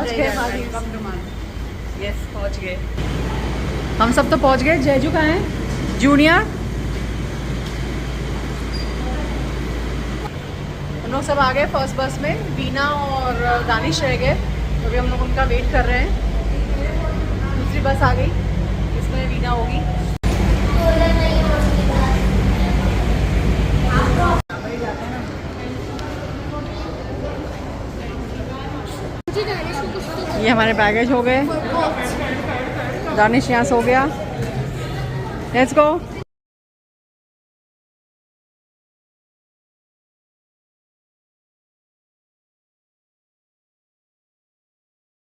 पहुंच गए। यस, पहुंच गए हम सब। तो पहुंच गए। जयजू कहाँ है? जूनियर हम लोग सब आ गए फर्स्ट बस में। वीना और दानिश रह गए, तो अभी हम लोग उनका वेट कर रहे हैं। दूसरी बस आ गई, इसमें वीना होगी। ये हमारे बैगेज हो गए। दानिश यहाँ सो गया। Let's go.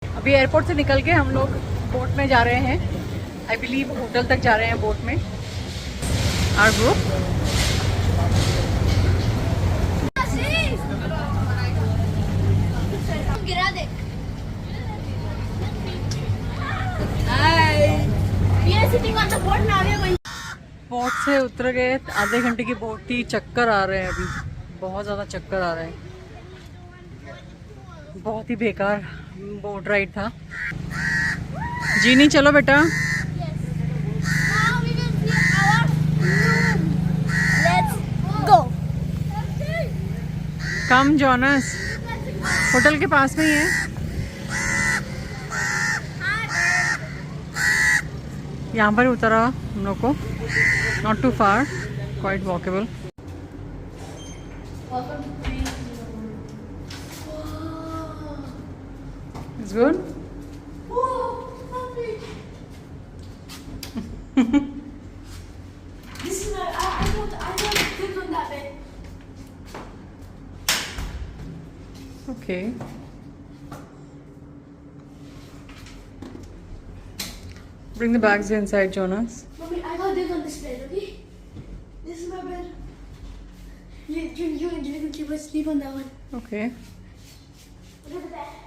अभी एयरपोर्ट से निकल के हम लोग बोट में जा रहे हैं। आई बिलीव होटल तक जा रहे हैं बोट में। Our group. गिरा दे। बोट से उतर गए। आधे घंटे की बोट थी। चक्कर आ रहे हैं अभी, बहुत ज़्यादा चक्कर आ रहे हैं। बहुत ही बेकार बोट राइड था। जीनी चलो बेटा। कम जॉनस, होटल के पास में ही है। यहाँ पर उतरा हम लोग को। Not too far, quite walkable. It's good. Okay. Bring the bags inside, Jonas. Mommy, I got this on this bed, okay? This is my bed. You and Jimmy can sleep on that one. Okay. Look at that.